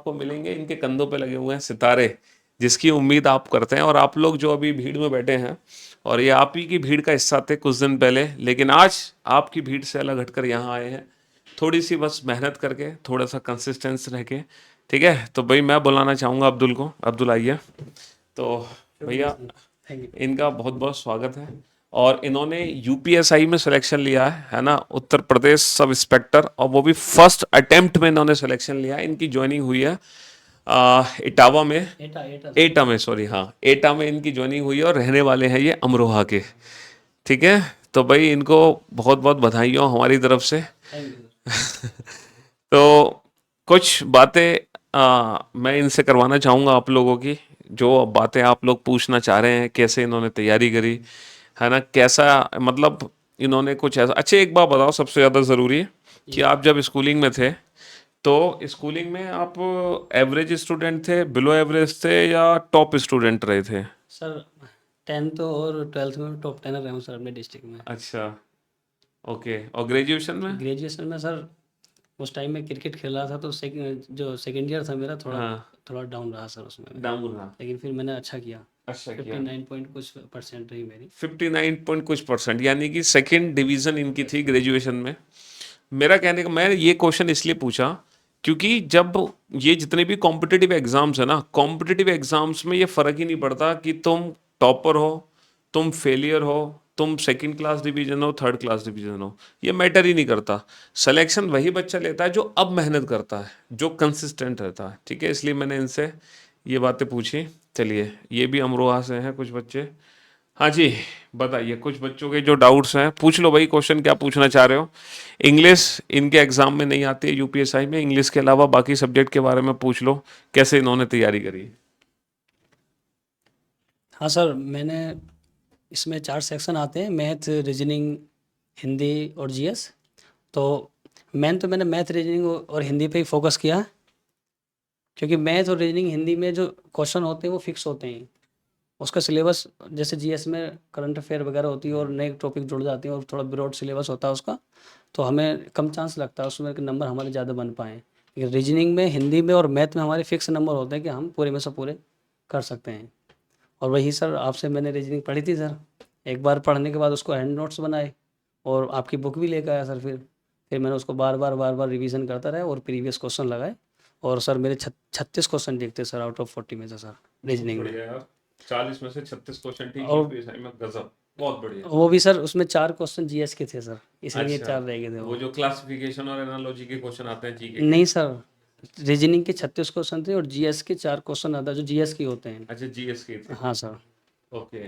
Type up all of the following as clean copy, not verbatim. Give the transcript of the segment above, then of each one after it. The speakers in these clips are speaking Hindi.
आपको मिलेंगे, इनके कंधों पे लगे हुए हैं सितारे, जिसकी उम्मीद आप करते हैं। और आप लोग जो अभी भीड़ में बैठे हैं, और ये आप ही की भीड़ का हिस्सा थे कुछ दिन पहले, लेकिन आज आपकी भीड़ से अलग हटकर यहाँ आए हैं, थोड़ी सी बस मेहनत करके, थोड़ा सा कंसिस्टेंस रह के। ठीक है, तो भाई मैं बुलाना चाहूँगा अब्दुल को। अब्दुल आइए। तो भैया, थैंक यू। इनका बहुत बहुत स्वागत है। और इन्होंने यूपीएसआई में सिलेक्शन लिया है ना, उत्तर प्रदेश सब इंस्पेक्टर, और वो भी फर्स्ट अटेम्प्ट में इन्होंने सिलेक्शन लिया है। इनकी ज्वाइनिंग हुई है इटावा में, एटा एटा सर। एटा में, सॉरी, हाँ, एटा में इनकी ज्वाइनिंग हुई है, और रहने वाले हैं ये अमरोहा के। ठीक है, तो भाई इनको बहुत बहुत बधाई हो हमारी तरफ से। Thank you sir. तो कुछ बातें मैं इनसे करवाना चाहूँगा आप लोगों की, जो बातें आप लोग पूछना चाह रहे हैं, कैसे इन्होंने तैयारी करी है ना, कैसा, मतलब इन्होंने कुछ ऐसा। अच्छा, एक बात बताओ, सबसे ज़्यादा ज़रूरी है कि जी आप जब स्कूलिंग में थे, तो स्कूलिंग में आप एवरेज स्टूडेंट थे, बिलो एवरेज थे, या टॉप स्टूडेंट रहे थे? सर, 10th और 12th में टॉप 10 रहा हूँ सर अपने डिस्ट्रिक्ट में। अच्छा, ओके। और ग्रेजुएशन में? ग्रेजुएशन में सर उस टाइम में क्रिकेट खेल रहा था, तो जो सेकंड ईयर था मेरा, थोड़ा हाँ, थोड़ा डाउन रहा सर उसमें मैं। डाउन रहा। लेकिन फिर मैंने अच्छा किया। अच्छा किया। 59 पॉइंट कुछ परसेंट रही मेरी। 59 पॉइंट कुछ परसेंट, यानी कि सेकंड डिवीजन इनकी थी ग्रेजुएशन में। मेरा कहने का, मैं ये क्वेश्चन इसलिए पूछा क्योंकि जब ये जितने भी कॉम्पिटिटिव एग्जाम्स है ना, कॉम्पिटिटिव एग्जाम्स में ये फर्क ही नहीं पड़ता कि तुम टॉपर हो, तुम फेलियर हो, तुम सेकंड क्लास डिवीजन हो, थर्ड क्लास डिवीजन हो, ये मैटर ही नहीं करता। सिलेक्शन वही बच्चा लेता है जो अब मेहनत करता है, जो कंसिस्टेंट रहता है। ठीक है, इसलिए मैंने इनसे ये बातें पूछी। चलिए, ये भी अमरोहा से हैं कुछ बच्चे। हाँ जी, बताइए, कुछ बच्चों के जो डाउट्स हैं पूछ लो भाई, क्वेश्चन क्या पूछना चाह रहे हो। इंग्लिश इनके एग्जाम में नहीं आती है यूपीएसआई में, इंग्लिश के अलावा बाकी सब्जेक्ट के बारे में पूछ लो, कैसे इन्होंने तैयारी करी। हाँ सर, मैंने इसमें 4 सेक्शन आते हैं: मैथ, रीजनिंग, हिंदी और जीएस। तो तो मैंने मैथ, रीजनिंग और हिंदी पे ही फोकस किया, क्योंकि मैथ और रीजनिंग हिंदी में जो क्वेश्चन होते हैं वो फिक्स होते हैं। उसका सिलेबस, जैसे जीएस में करंट अफेयर वगैरह होती है और नए टॉपिक जुड़ जाते हैं और थोड़ा ब्रॉड सिलेबस होता है उसका, तो हमें कम चांस लगता है उसमें कि नंबर हमारे ज़्यादा बन पाएँ। लेकिन रीजनिंग में, हिंदी में और मैथ में हमारे फिक्स नंबर होते हैं कि हम पूरे में से पूरे कर सकते हैं। और वही सर, आपसे मैंने रीजनिंग पढ़ी थी सर। एक बार पढ़ने के बाद उसको हैंड नोट्स बनाए और आपकी बुक भी लेकर आया सर। फिर मैंने उसको बार बार रिवीजन करता रहा और प्रीवियस क्वेश्चन लगाए। और सर मेरे 36 क्वेश्चन दिखते सर आउट ऑफ 40 में से सर, बहुत रीजनिंग में। बढ़िया यार, 40 में से 36 क्वेश्चन ठीक और यूपीएसआई में, गजब, बहुत बढ़िया। वो भी सर, उसमें 4 क्वेश्चन जीएस के थे सर, इसलिए अच्छा, 4 रह गए थे वो वो। जो क्लासिफिकेशन और एनालॉजी के क्वेश्चन आते हैं जीके के? नहीं सर, रीजनिंग के 36 क्वेश्चन थे और जीएस के 4 क्वेश्चन आता है जो जीएस के होते हैं। अच्छा, जीएस के थे। हाँ सर। ओके।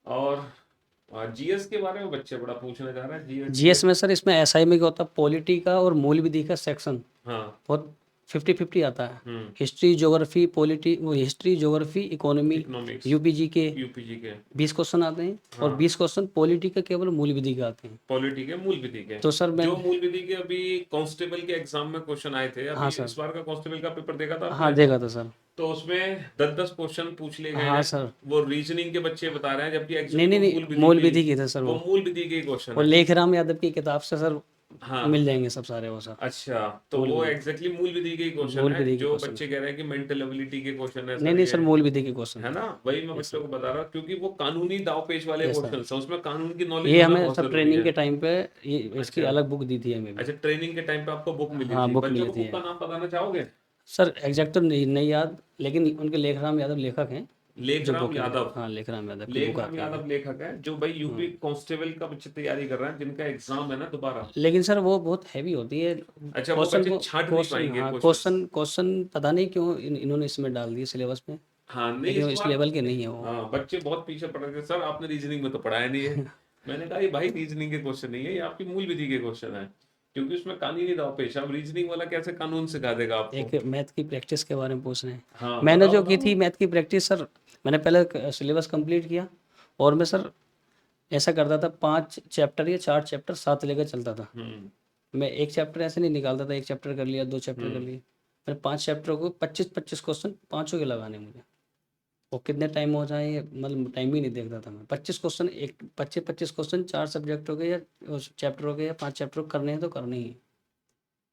और जीएस के बारे में बच्चे बड़ा पूछना चाह रहे हैं, जीएस जीएस जीएस। में सर, इसमें एसआई में क्या होता है, पॉलिटी का और मूल विधि का सेक्शन हाँ। बहुत 50-50 आता है। हम्म। हिस्ट्री, ज्योग्राफी, पॉलिटी, वो history, geography, economy, economics, UPG के यूपीजी के। 20 क्वेश्चन आते हैं और हाँ, 20 क्वेश्चन पॉलिटी का केवल मूल विधि का आते हैं। पॉलिटी के, मूल विधि के। तो सर मैं। जो मूल विधि के अभी कांस्टेबल के एग्जाम में क्वेश्चन आए थे, हाँ अभी सर। इस बार का कांस्टेबल का पेपर देखा था हाँ आपने? देखा था सर। तो उसमें 10-10 क्वेश्चन पूछ लिए गए हाँ हैं। सर। वो रीजनिंग के बच्चे बता रहे हैं, जबकि नहीं एक्चुअली नहीं वो नहीं, मूल विधि मूल के ही, विधि की थे सर वो वो। मूल विधि के ही क्वेश्चन और है। लेखराम यादव की किताब से सर मिल हाँ। जाएंगे सब सारे वो सर। अच्छा, तो मूल वो विधि, एग्जैक्टली मूल विधि के ही क्वेश्चन मूल है, विधि के जो क्वेश्चन। बच्चे कह रहे हैं कि मेंटल एबिलिटी के क्वेश्चन है नहीं सर नहीं ये। सर, मूल विधि के क्वेश्चन है थे। ना, वही मैं यस बच्चों सर। को बता रहा हूँ, क्योंकि वो कानूनी दाव पेच वाले यस सर। क्वेश्चन है, उसमें कानून की नॉलेज ये होना हमें बहुत सब जरूरी ट्रेनिंग है। के टाइम पे, ये इसकी अच्छा। अलग बुक दी थी हमें भी। अच्छा, ट्रेनिंग के टाइम पे आपको बुक मिली हाँ, थी, बुक बच्चों मिली को थी। बुक का नाम बताना चाहोगे? सर एग्जैक्ट तो नहीं याद, लेकिन उनके लेखराम यादव लेखक हैं। जो लेखराम बुक है, यादव। हाँ, लेखराम यादव की बुक लेखराम आती है। यादव लेखक है, जो भाई यूपी हाँ। कांस्टेबल का बच्चे तैयारी कर रहे हैं, जिनका एग्जाम है ना दोबारा। लेकिन सर वो बहुत हैवी होती है। अच्छा, वो क्वेश्चन बच्चे को, छांट नहीं क्वेश्चन, पाएंगे हाँ, क्वेश्चंस। क्वेश्चन पता नहीं क्यों इन्होंने इसमें डाल दिए सिलेबस में। हाँ, नहीं लेकिन इस वो इस बार। लेवल के नहीं है वो। हाँ, बच्चे बहुत पीछे पड़ रहे थे, सर आपने रीजनिंग में तो पढ़ाया नहीं है। मैंने कहा ये भाई रीजनिंग के क्वेश्चन नहीं है, ये आपकी मूल विधि के क्वेश्चन है, क्योंकि उसमें कानूनी दाव पेच है। अब रीजनिंग वाला कैसे कानून सिखा देगा आपको? एक मैथ की प्रैक्टिस के बारे में पूछ रहे हैं। हाँ, मैंने बताओ जो की बताओ। थी मैथ की प्रैक्टिस सर, मैंने पहले सिलेबस कंप्लीट किया। और मैं सर ऐसा करता था, 5 चैप्टर या 4 चैप्टर साथ लेकर चलता था। हम्म। मैं एक चैप्टर ऐसे नहीं निकालता था, एक चैप्टर कर लिया, 2 चैप्टर कर हम्म। लिए। मैंने 5 चैप्टरों को 25-25 क्वेश्चन पाँचों के लगाने मुझे। वो कितने टाइम हो जाए, ये मतलब टाइम ही नहीं देखता था मैं। 25 क्वेश्चन, एक 25-25 क्वेश्चन 4 सब्जेक्टों के या उस चैप्टरों के या 5 चैप्टरों करने हैं तो करने ही हैं।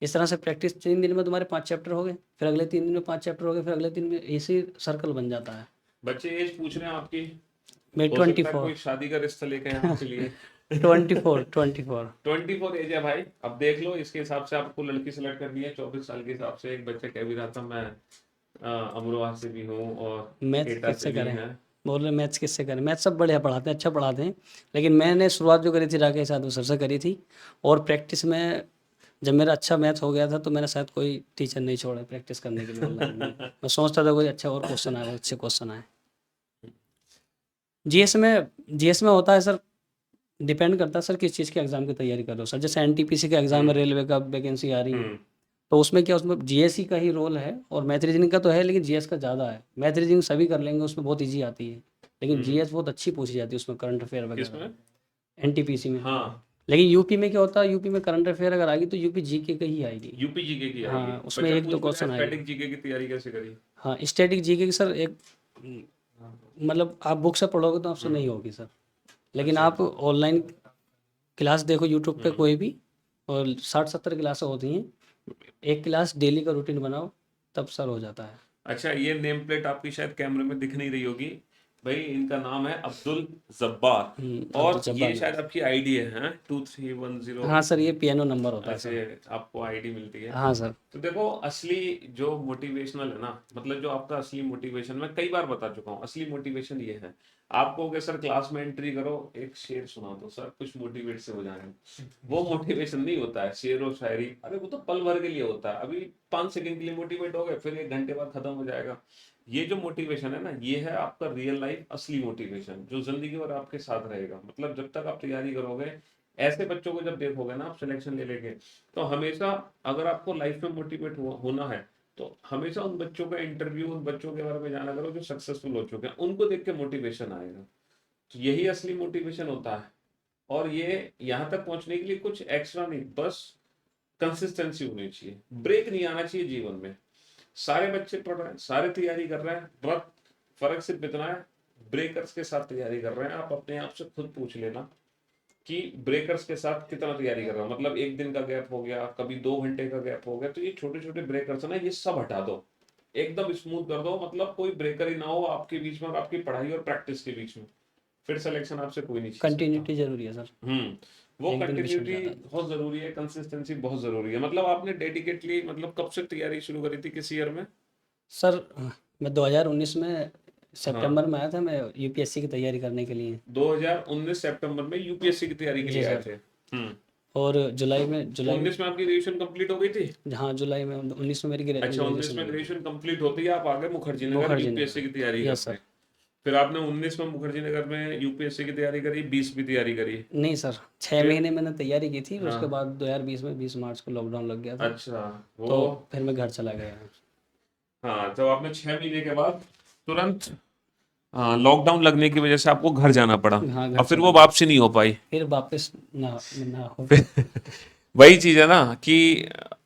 इस तरह से प्रैक्टिस 3 दिन में तुम्हारे 5 चैप्टर हो गए, फिर अगले 3 दिन में 5 चैप्टर हो गए, फिर अगले 3 में ऐसे सर्कल बन जाता है। बच्चे एज पूछ रहे हैं आपकी, मैं हो सकता है 24 कोई शादी का रिश्ता लेके आए आपके लिए। 24 24 एज है भाई, अब देख लो इसके हिसाब से आपको लड़की सेलेक्ट करनी है 24 साल के हिसाब से। एक बच्चा कह भी रहा था मैं अमरोहा से भी हूँ और मैथ्स एटा से किससे भी करें? है। बोल रहे मैथ्स किससे करें? मैथ्स सब बढ़िया पढ़ाते हैं, अच्छा पढ़ाते हैं, लेकिन मैंने शुरुआत जो करी थी राकेश यादव सर से करी थी। और प्रैक्टिस में जब मेरा अच्छा मैथ हो गया था तो मैंने शायद कोई टीचर नहीं छोड़ा प्रैक्टिस करने के लिए ऑनलाइन में। मैं सोचता था कोई अच्छा और क्वेश्चन आए, अच्छे क्वेश्चन आए। जीएस में होता है सर, डिपेंड करता है सर किस चीज़ के एग्ज़ाम की तैयारी कर रहे हो सर। जैसे एनटीपीसी का एग्ज़ाम है, रेलवे का वैकेंसी आ रही है, हम्म तो उसमें क्या, उसमें जीएसई का ही रोल है और मैथ रीजनिंग का तो है, लेकिन जीएस का ज़्यादा है। मैथ रीजनिंग सभी कर लेंगे, उसमें बहुत ईजी आती है, लेकिन जीएस बहुत अच्छी पूछी जाती है उसमें, करंट अफेयर वगैरह किसमें? एनटीपीसी में। हाँ, लेकिन यूपी में क्या होता है, यूपी में करंट अफेयर अगर आएगी तो यूपी जीके का ही आएगी। यूपी जीके की आएगी। हाँ, उसमें बच्चा एक दो पूछ भी रहा है क्वेश्चन आएगी। स्टैटिक जीके की तैयारी कैसे करी। हाँ, स्टैटिक जीके की सर एक मतलब आप बुक से पढ़ोगे तो आपसे नहीं होगी सर, लेकिन आप ऑनलाइन क्लास देखो यूट्यूब पे कोई भी, और 60-70 क्लासें होती हैं, एक क्लास डेली का रूटीन बनाओ, तब सर हो जाता है। अच्छा, ये नेम प्लेट आपकी शायद कैमरे में दिख नहीं रही होगी भाई, इनका नाम है अब्दुल जब्बार अब तो और जब्बार ये शायद नाम। आपकी आईडी है 2310। हाँ सर, ये पियानो नंबर होता है सर। ऐसे आपको आईडी मिलती है। हाँ सर। तो देखो असली जो मोटिवेशनल है ना, मतलब जो आपका असली मोटिवेशन, मैं कई बार बता चुका हूँ, असली मोटिवेशन ये है। आपको अगर सर क्लास में एंट्री करो, एक शेर सुना दो सर, कुछ मोटिवेट से हो जाए, वो मोटिवेशन नहीं होता है। शेर और शायरी, अरे वो तो पल भर के लिए होता है, अभी 5 सेकंड के लिए मोटिवेट हो गए, फिर 1 घंटे बाद खत्म हो जाएगा। ये जो मोटिवेशन है ना, ये है आपका रियल लाइफ असली मोटिवेशन, जो जिंदगी भर आपके साथ रहेगा। मतलब जब तक आप तैयारी करोगे, ऐसे बच्चों को जब देखोगे ना आप सिलेक्शन ले लेके, तो हमेशा अगर आपको लाइफ में मोटिवेट होना है, तो हमेशा उन बच्चों का इंटरव्यू, उन बच्चों के बारे में जाना करो जो सक्सेसफुल हो चुके हैं, उनको देख के मोटिवेशन आएगा। तो यही असली मोटिवेशन होता है। और ये यहाँ तक पहुंचने के लिए कुछ एक्स्ट्रा नहीं, बस कंसिस्टेंसी होनी चाहिए, ब्रेक नहीं आना चाहिए जीवन में। सारे बच्चे पढ़ रहे हैं, सारे तैयारी कर रहे हैं, बस फर्क सिर्फ इतना है, ब्रेकर्स के साथ तैयारी कर रहे हैं। आप अपने आप से खुद पूछ लेना कि ब्रेकर्स के साथ कितना तैयारी कर रहा हूं। मतलब 1 दिन का गैप हो गया, कभी 2 घंटे का गैप हो गया, तो ये छोटे छोटे ब्रेकर्स है ना, ये सब हटा दो, एकदम स्मूथ कर दो। मतलब कोई ब्रेकर ही ना हो आपके बीच में और आपकी पढ़ाई और प्रैक्टिस के बीच में, फिर सिलेक्शन आपसे कोई नहीं छीन सकता। कंटिन्यूटी जरूरी है सर, वो एक दिन भी छूट कंटिन्यूटी जाता है तो। बहुत जरूरी है, कंसिस्टेंसी बहुत जरूरी है। मतलब आपने डेडिकेटली, मतलब कब से तैयारी शुरू करी थी, किस ईयर में? सर मैं 2019 में हाँ, सितंबर में आया था, मैं यूपीएससी की तैयारी करने के लिए। 2019 सितंबर में यूपीएससी की तैयारी के जी लिए आए सर। थे। और जुलाई में 19 में आपकी ग्रेजुएशन कंप्लीट हो गई थी? हाँ, जुलाई में 19 में मेरी अच्छा, 19 ग्रेजुएशन में हो गई थी। ग्रेजुएशन कंप्लीट होती है आप आ गए मुखर्जी नगर मुखर्जी यूपीएससी नगर। की तैयारी यस करने। सर। फिर आपने 19 में मुखर्जी नगर में यूपीएससी की तैयारी करी, 20 भी तैयारी करी। नहीं सर, 6 फिर महीने मैंने तैयारी की थी, फिर उसके हाँ, बाद 2020 में 20 मार्च को लॉकडाउन लग गया था, अच्छा, वो तो फिर मैं घर चला गया। हाँ, जब आपने 6 महीने के बाद तुरंत लॉकडाउन लगने की वजह से आपको घर जाना पड़ा, हाँ, घर और फिर चला वो गया। वापसी नहीं हो पाई। फिर वापस ना हो। वही चीज है ना कि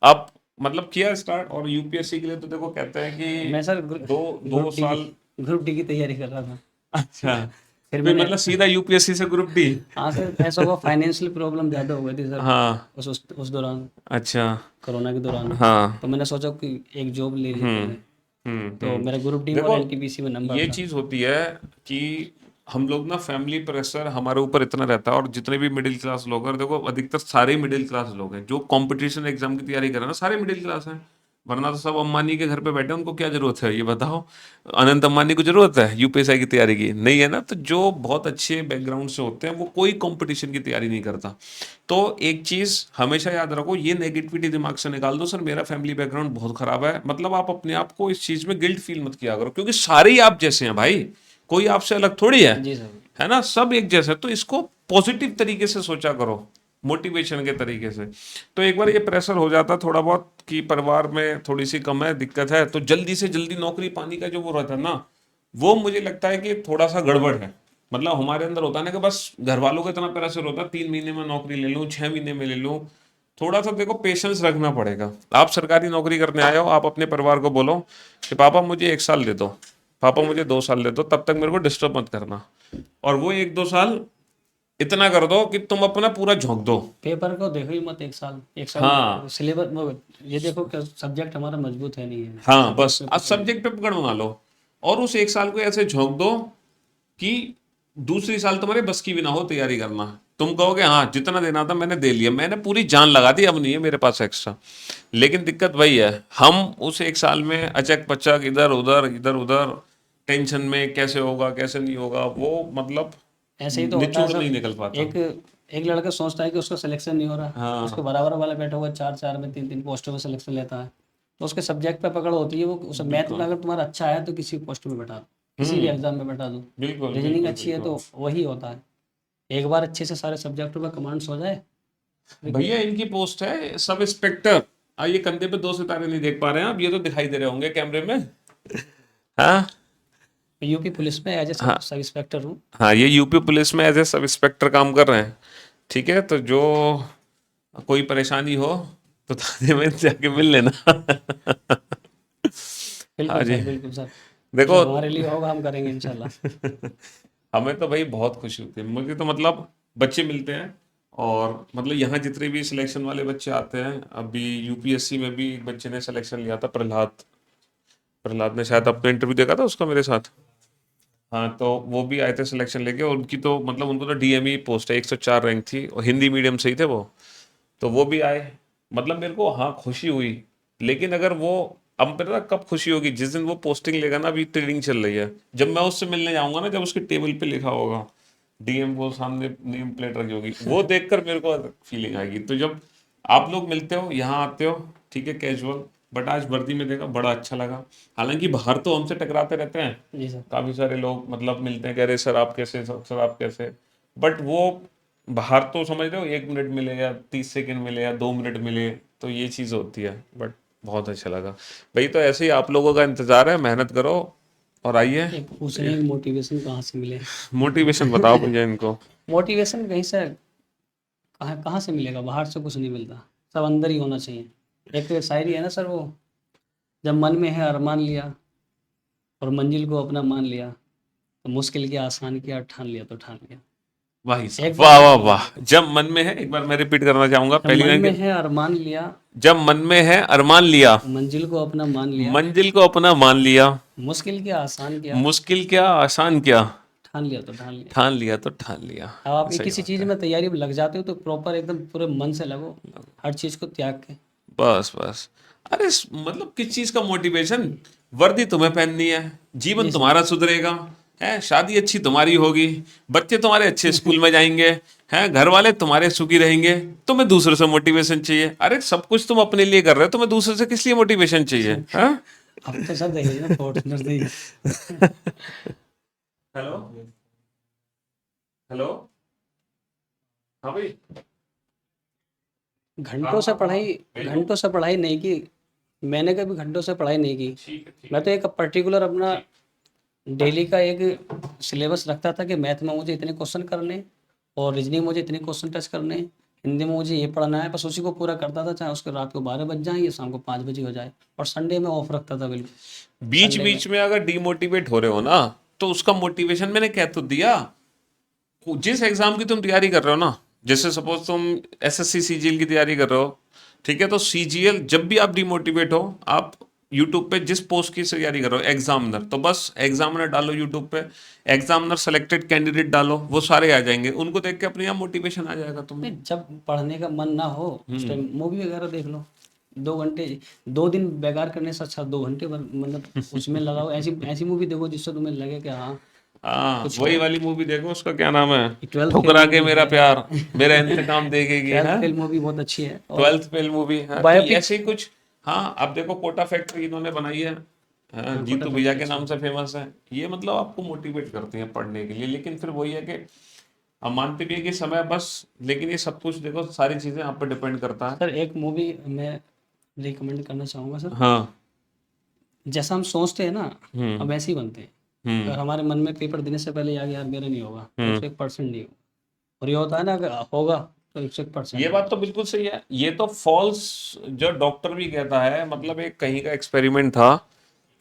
अब मतलब किया स्टार्ट, और यूपीएससी के लिए तो देखो कहते हैं मैं कि सर दो दो ग्रुप डी साल की ग्रुप डी की तैयारी कर रहा था। अच्छा, फिर फिर मैंने मतलब सीधा यूपीएससी से ग्रुप डी। हाँ सर, ऐसा हुआ फाइनेंशियल प्रॉब्लम ज़्यादा हो गई थी सर, हाँ, उस दौरान, अच्छा, कोरोना के दौरान। हाँ, तो मैंने सोचा कि एक जॉब ले लेते हैं, तो मेरा ग्रुप डी में और देखो एनटीपीसी में नंबर ये था। चीज होती है कि हम लोग ना, फैमिली प्रेशर हमारे ऊपर इतना रहता है, और जितने भी मिडिल क्लास लोग हैं, देखो अधिकतर सारे मिडिल क्लास लोग हैं जो कंपटीशन एग्जाम की तैयारी कर रहे हैं ना, सारे मिडिल क्लास हैं। वरना तो सब अंबानी के घर पे बैठे हैं, उनको क्या जरूरत है ये बताओ? अनंत अंबानी को जरूरत है यूपीएससी की तैयारी की? नहीं है ना। तो जो बहुत अच्छे बैकग्राउंड से होते हैं वो कोई कंपटीशन की तैयारी नहीं करता। तो एक चीज हमेशा याद रखो, ये नेगेटिविटी दिमाग से निकाल दो, सर मेरा फैमिली बैकग्राउंड बहुत खराब है, मतलब आप अपने आप को इस चीज में गिल्ट फील मत किया करो, क्योंकि सारे ही आप जैसे हैं भाई, कोई आपसे अलग थोड़ी जी सर। है ना, सब एक जैसे। तो इसको पॉजिटिव तरीके से सोचा करो, मोटिवेशन के तरीके से। तो एक बार ये प्रेशर हो जाता थोड़ा बहुत कि परिवार में थोड़ी सी कम है, दिक्कत है, तो जल्दी से जल्दी नौकरी पाने का जो वो रहता है ना, वो मुझे लगता है कि थोड़ा सा गड़बड़ है। मतलब हमारे अंदर होता है ना कि बस घर वालों का इतना प्रेशर होता है, 3 महीने में नौकरी ले लूँ, 6 महीने में ले लूँ। थोड़ा सा देखो पेशेंस रखना पड़ेगा। आप सरकारी नौकरी करने आए हो, आप अपने परिवार को बोलो कि पापा मुझे 1 साल दे दो, पापा मुझे 2 साल दे दो, तब तक मेरे को डिस्टर्ब मत करना। और वो 1-2 साल इतना कर दो कि तुम अपना पूरा झोंक दो। पेपर को देखो ही मत, एक साल हाँ सिलेबस ये देखो कि सब्जेक्ट हमारा मजबूत है नहीं है, हाँ, सब्जेक्ट बस पे आज पकड़ लो। सब्जेक्ट पे पकड़ बना लो, और उस एक साल को ऐसे झोंक दो कि दूसरी साल तुम्हारे बस की भी ना हो तैयारी करना। तुम कहोगे हाँ जितना देना था मैंने दे लिया, मैंने पूरी जान लगा दी, अब नहीं है मेरे पास एक्स्ट्रा। लेकिन दिक्कत वही है, हम उस एक साल में अचक पचक इधर उधर टेंशन में कैसे होगा कैसे नहीं होगा, वो मतलब ऐसे ही तो होता है निचोड़ नहीं सर। निकल पाता। एक एक लड़का सोचता है कि उसका सिलेक्शन नहीं हो रहा, उसके हाँ बराबर वाला बैठा हुआ चार चार में तीन तीन पोस्टों में सिलेक्शन लेता है, तो उसके सब्जेक्ट पे पकड़ होती है, वो उस मैथ में बिल्कुल। अगर तुम्हारा अच्छा है तो किसी पोस्ट में बैठा दो, किसी भी एग्जाम में बैठा दो। बिल्कुल रीजनिंग बिल्कुल अच्छी है बिल्कुल। तो वही होता है, एक बार अच्छे से सारे सब्जेक्टों पर कमांड्स हो जाए। भैया इनकी पोस्ट है सब इंस्पेक्टर। ये कंधे पे दो सितारे नहीं देख पा रहे हैं आप, ये तो दिखाई दे रहे होंगे कैमरे में। हाँ यूपी पुलिस में एज ए हाँ सब इंस्पेक्टर हूँ। हाँ, ये यूपी पुलिस में एज ए सब इंस्पेक्टर काम कर रहे हैं। ठीक है, तो जो कोई परेशानी हो तो थाने में जाके मिल लेना। हाँ बिल्कुल जी। सर, बिल्कुल सर। जो देखो हमारे लिए होगा हम करेंगे इंशाल्लाह। हमें तो भाई बहुत खुशी होती है मुझे, तो मतलब बच्चे मिलते हैं, और मतलब यहाँ जितने भी सिलेक्शन वाले बच्चे आते हैं, अभी यूपीएससी में भी एक बच्चे ने सिलेक्शन लिया था, प्रहलाद। प्रहलाद ने शायद अपना इंटरव्यू देखा था उसका मेरे साथ। हाँ, तो वो भी आए थे सिलेक्शन लेके, और उनकी तो मतलब उनको तो डीएमई पोस्ट है, 104 रैंक थी, और हिंदी मीडियम से ही थे वो। तो वो भी आए, मतलब मेरे को हाँ खुशी हुई। लेकिन अगर वो, अब पता कब खुशी होगी, जिस दिन वो पोस्टिंग लेगा ना, अभी ट्रेनिंग चल रही है, जब मैं उससे मिलने जाऊंगा ना, जब उसके टेबल पे लिखा होगा डीएम, वो सामने नेम प्लेट रखी होगी, वो देखकर मेरे को फीलिंग आएगी। तो जब आप लोग मिलते हो यहाँ आते हो, ठीक है कैजुअल, बट आज वर्दी में देखा बड़ा अच्छा लगा। हालांकि बाहर तो हमसे टकराते रहते हैं, जी सर। काफ़ी सारे लोग मतलब मिलते हैं, कह रहे सर आप कैसे, सर आप कैसे, बट वो बाहर तो समझ रहे हो 1 मिनट मिले या 30 सेकंड मिले या 2 मिनट मिले, तो ये चीज़ होती है। बट बहुत अच्छा लगा भाई, तो ऐसे ही आप लोगों का इंतज़ार है, मेहनत करो और आइए। एक पूछ रहे हैं मोटिवेशन कहाँ से मिले। मोटिवेशन बताओ भैया इनको। मोटिवेशन कहीं से कहाँ कहाँ से मिलेगा, बाहर से कुछ नहीं मिलता, सब अंदर ही होना चाहिए। एक तो शायरी है ना सर, वो जब मन में है अरमान लिया और मंजिल को अपना मान लिया, तो मुश्किल के आसान किया, ठान लिया तो ठान लिया। वाह साहब, एक बार वाह में वाह नहीं वाह। होगा। जब मन में है, एक बार मैं रिपीट करना चाहूंगा जब पहली मन लाइन में की। है अरमान लिया, जब मन में है अरमान लिया, मंजिल को अपना मान लिया, मंजिल को अपना मान लिया, मुश्किल के आसान किया, मुश्किल क्या आसान क्या, ठान लिया तो ठान लिया। ठान लिया तो ठान लिया। अब आप सही किसी बात चीज़ है। में तैयारी में लग जाते हो तो प्रॉपर एकदम पूरे मन से लगो, हर चीज़ को त्याग के। बस बस। अरे मतलब किस चीज का मोटिवेशन, वर्दी तुम्हें पहननी है, जीवन जी सर। तुम्हारा सुधरेगा, है शादी अच्छी तुम्हारी होगी, बच्चे तुम्हारे अच्छे स्कूल में जाएंगे, हैं घर वाले तुम्हारे सुखी रहेंगे, तुम्हें दूसरे से मोटिवेशन चाहिए? अरे सब कुछ तुम अपने लिए कर रहे हो, तुम्हें दूसरे से किस लिए मोटिवेशन चाहिए, हाँ? अब तो सर देखिए ना फॉर्चुनर दी। Hello hello. हाँ भाई। हाँ हाँ हाँ, भेजो। घंटों से पढ़ाई नहीं की। मैंने कभी घंटों से पढ़ाई नहीं की। ठीक है ठीक मैं है। तो एक पर्टिकुलर अपना ठीक। डेली का एक सिलेबस रखता था कि मैथ में मुझे इतने क्वेश्चन करने, और रीजनिंग मुझे इतने क्वेश्चन टच करने, हिंदी में मुझे ये पढ़ना है, बस उसी को पूरा करता था, चाहे उसके रात को 12 बज जाए या शाम को 5 बजे हो जाए। और संडे में ऑफ रखता था बिल्कुल। बीच संडे में बीच में अगर डिमोटिवेट हो रहे हो ना, तो उसका मोटिवेशन मैंने कह तो दिया। जिस एग्जाम की तुम तैयारी कर रहे हो ना, जैसे सपोज तुम एसएससी सीजीएल की तैयारी कर रहे हो, ठीक है, तो सीजीएल जब भी आप डिमोटिवेट हो, आप यूट्यूब पे जिस पोस्ट की तैयारी कर रहे हो एग्जामिनर, तो बस एग्जामिनर डालो यूट्यूब पे, एग्जामिनर सेलेक्टेड कैंडिडेट डालो, वो सारे आ जाएंगे, उनको देख के अपने आप मोटिवेशन आ जाएगा तुम्हें। नहीं, जब पढ़ने का मन ना हो उस टाइम मूवी वगैरह देख लो। 2 घंटे, 2 दिन बेकार करने से अच्छा 2 घंटे मतलब उसमें लगाओ, ऐसी ऐसी मूवी देखो जिससे तुम्हें लगे कि हाँ हाँ कुछ वही हो। वाली मूवी देखो, उसका क्या नाम है, ट्वेल्थ फेल ठुकरा के मूवी मेरा है। प्यार, मेरा इंतकाम देखेगी, ट्वेल्थ है। फेल मूवी बहुत अच्छी है। और 12th फेल मूवी है, तो बायोपिक्स। ऐसे ही कुछ। हाँ अब देखो कोटा फैक्ट्री इन्होंने बनाई है, हाँ, हाँ, कोटा जीतू भैया फैक्ट्री के अच्छी नाम है। से फेमस है। ये मतलब आपको मोटिवेट करती हैं पढ़ने के लिए, लेकिन फिर वही है कि हम मानते भी है कि समय बस, लेकिन ये सब कुछ देखो सारी चीजें आप पर डिपेंड करता है। सर एक मूवी मैं रिकमेंड करना चाहूँगा सर। हाँ। जैसा हम सोचते हैं ना, हम्म हम वैसे ही बनते हैं। हम्म अगर हमारे मन में पेपर देने से पहले यार मेरा नहीं होगा तो हम्म। 101% नहीं होगा, और ये होता है ना अगर होगा तो 101% ये बात होगा। तो बिल्कुल सही है, ये तो फॉल्स, जो डॉक्टर भी कहता है, मतलब एक कहीं का एक्सपेरिमेंट था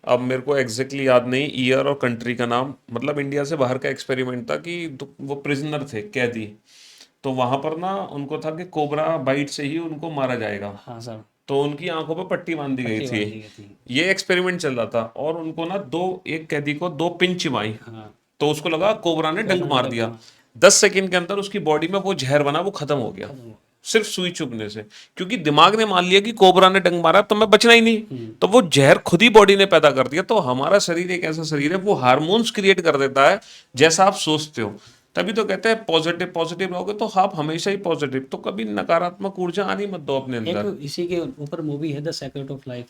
अब मेरे को एग्जैक्टली याद नहीं ईयर और कंट्री का नाम, मतलब इंडिया से बाहर का एक्सपेरिमेंट था कि वो प्रिजनर थे, कैदी। तो वहां पर ना उनको था कि कोबरा बाइट से ही उनको मारा जाएगा। हाँ सर, तो उनकी आंखों पर पट्टी बांध दी गई पट्टी थी। बांध दी गई थी। ये एक्सपेरिमेंट चल रहा था और उनको ना दो, एक कैदी को दो पिंच चिबाई, हाँ, तो उसको लगा कोबरा ने डंक कोबरा ने मार डंक दिया। मार 10 सेकंड के अंदर उसकी बॉडी में वो जहर बना, वो खत्म हो गया, खत्म हो सिर्फ सुई चुभने से। क्योंकि दिमाग ने मान लिया कि कोबरा ने डंक मारा तो मैं बचना ही नहीं, गया। तो वो जहर खुद ही बॉडी ने पैदा कर दिया। तो हमारा शरीर एक ऐसा शरीर है, वो हार्मोन्स क्रिएट कर देता है जैसा आप सोचते हो। तभी तो कहते हैं पॉजिटिव पॉजिटिव रहोगे तो आप हमेशा ही पॉजिटिव, तो कभी नकारात्मक ऊर्जा आनी मत दो अपने एक अंदर। इसी के ऊपर मूवी है the secret of life,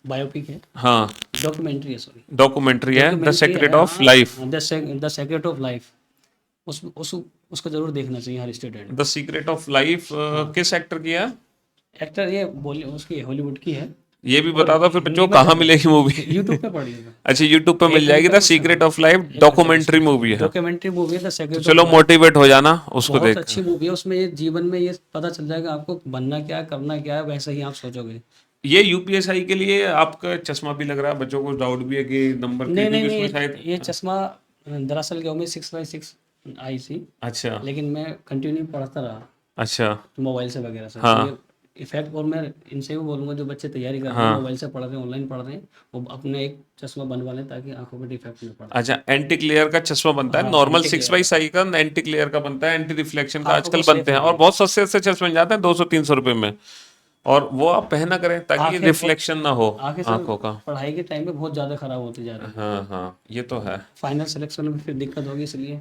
biopic है, हाँ, डॉक्यूमेंट्री है, सॉरी डॉक्यूमेंट्री है द डॉक्यूमेंट्री सीक्रेट है, ऑफ लाइफ। हाँ, द सेक्रेट ऑफ लाइफ। उस उसको जरूर देखना चाहिए हर student. The secret of life किस एक्टर की है? एक्टर ये बोली उसकी हॉलीवुड की है, ये भी और बता दो फिर हिंदी बच्चों में कहाँ मिलेगी मूवी? यूट्यूब पे पढ़िएगा। अच्छा, यूट्यूब पे मिल एक जाएगी। द घंटा secret of life documentary movie है। डॉक्यूमेंट्री मूवी है द तो सेक्रेट चलो ऑफ। मोटिवेट हो जाना उसको बहुत देख। अच्छी मूवी है, उसमें ये जीवन में ये पता चल जाएगा आपको बनना क्या है, करना क्या है, वैसे ही आप सोचोगे। ये यूपीएसआई के लिए आपका चश्मा भी लग रहा है, बच्चों को डाउट भी है कि नंबर की, नहीं नहीं क्योंकि उसमें नहीं, शायद। ये चश्मा दरअसल क्या हुआ, 6/6 आई थी, अच्छा लेकिन मैं कंटिन्यू पढ़ता रहा अच्छा। मोबाइल से वगैरह से, तो हाँ ये इफेक्ट। और मैं इनसे भी बोलूँगा जो बच्चे तैयारी कर रहे हैं, हाँ। मोबाइल से पढ़ रहे हैं, ऑनलाइन पढ़ रहे हैं, वो अपने एक चश्मा बनवा लें ताकि आंखों पर डिफेक्ट नहीं पड़े। अच्छा, एंटी क्लियर का चश्मा बनता है, हाँ, नॉर्मल एंटी 6/6 का एंटी क्लियर का बनता है, एंटी रिफ्लेक्शन का आंखों आजकल को सेफ बनते हैं और रखे। बहुत सस्ते से चश्मे मिल जाते हैं, 200-300 रुपए में। और वो आप पहना करें ताकि आंखें बहुत, रिफ्लेक्शन ना हो आंखें सर आंखों का। पढ़ाई के टाइम पे बहुत ज़्यादा खराब होती जा रही है। हाँ हाँ, ये तो है। फाइनल सिलेक्शन में फिर दिक्कत होगी, इसलिए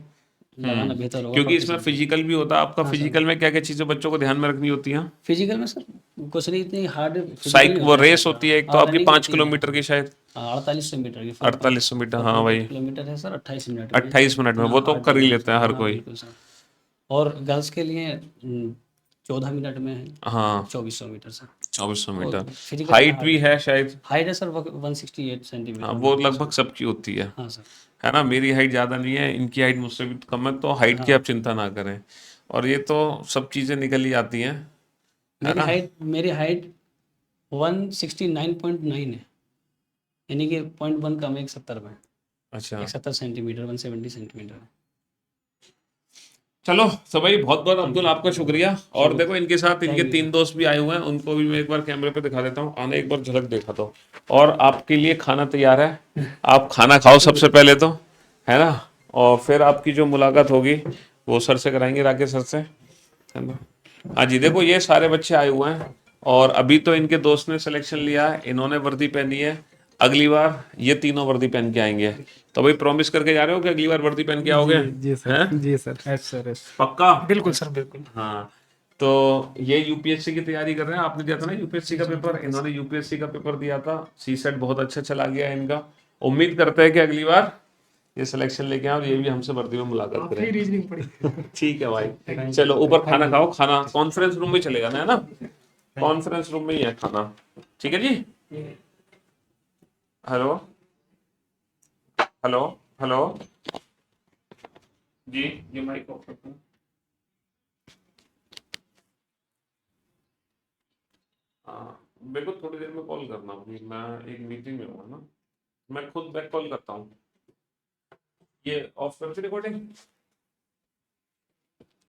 लगाना बेहतर होगा क्योंकि पढ़ते इसमें समय। फिजिकल भी होता है आपका। हाँ सर, फिजिकल में क्या क्या चीजें बच्चों को ध्यान में रखनी होती हैं? फिजिकल में सर कुछ नहीं, इतनी हार्ड फिजिकल साइक नहीं वो होता है रेस सर। होती है एक तो हाँ, आपकी रनिंग 5 होती है। किलोमीटर की शायद। 4800 मीटर की 4800 मीटर, हाँ 4.8 भाई। किलोमीटर है सर, 28 मिनट में। 28 मिनट में इतना वो तो हार्ड कर ही नहीं है लेते हैं सर, हर हाँ कोई। बिल्कुल सर। और गर्ल्स के लिए 14 मिनट में है, हाँ, 2400 metre sir. 2400 metre. Physical height भी है शायद। हाइट है सर 168 हाँ, सेंटीमीटर वो मेरी। लगभग सबकी होती हाँ सर। है ना। मेरी हाइट ज़्यादा नहीं है, इनकी हाइट मुझसे भी कम है, तो हाइट की हाँ, आप चिंता ना करें। और ये तो सब चीज़ें निकल ही आती हैं, है ना। मेरी हाइट 169.9 है, यानी कि 0.1 कम है 170 में। अच्छा, 170 सेंटीमीटर, 170 सेंटीमीटर है। चलो तो भाई बहुत बहुत थैंक अब्दुल यू। आपका शुक्रिया। और चलो, देखो इनके साथ इनके थैंक यू 3 दोस्त भी आए हुए हैं, उनको भी मैं एक बार कैमरे पे दिखा देता हूँ, आने एक बार झलक दिखा दो। और आपके लिए खाना तैयार है, आप खाना खाओ सबसे पहले तो, है ना। और फिर आपकी जो मुलाकात होगी वो सर से कराएंगे, राकेश सर से, है ना। हाँ जी, देखो ये सारे बच्चे आए हुए हैं और अभी तो इनके दोस्त ने सिलेक्शन लिया है, इन्होंने वर्दी पहनी है। अगली बार ये तीनों वर्दी पहन के आएंगे। तो भाई प्रॉमिस करके जा रहे हो कि अगली बार वर्दी पहन के आओगे? जी सर, हैं? जी सर, यस सर, यस। पक्का? बिल्कुल सर, बिल्कुल। हाँ। तो ये यूपीएससी की तैयारी कर रहे हैं, आपने दिया था ना यूपीएससी का पेपर, इन्होंने यूपीएससी का पेपर दिया था, सीसेट बहुत अच्छा चला गया इनका। उम्मीद करते हैं कि अगली बार ये सिलेक्शन लेके आए और ये भी हमसे वर्दी में मुलाकात फ्री करें। रीजनिंग पढ़ी। ठीक है भाई, चलो ऊपर खाना खाओ, खाना कॉन्फ्रेंस रूम में चलेगा ना, है ना। कॉन्फ्रेंस रूम में ही है खाना, ठीक है जी। हेलो हेलो हेलो जी, ये माइक ऑफ करते हैं। हाँ, मेरे को थोड़ी देर में कॉल करना, अभी मैं एक मीटिंग में हूँ ना, मैं खुद बैक कॉल करता हूँ। ये ऑफ करती रिकॉर्डिंग।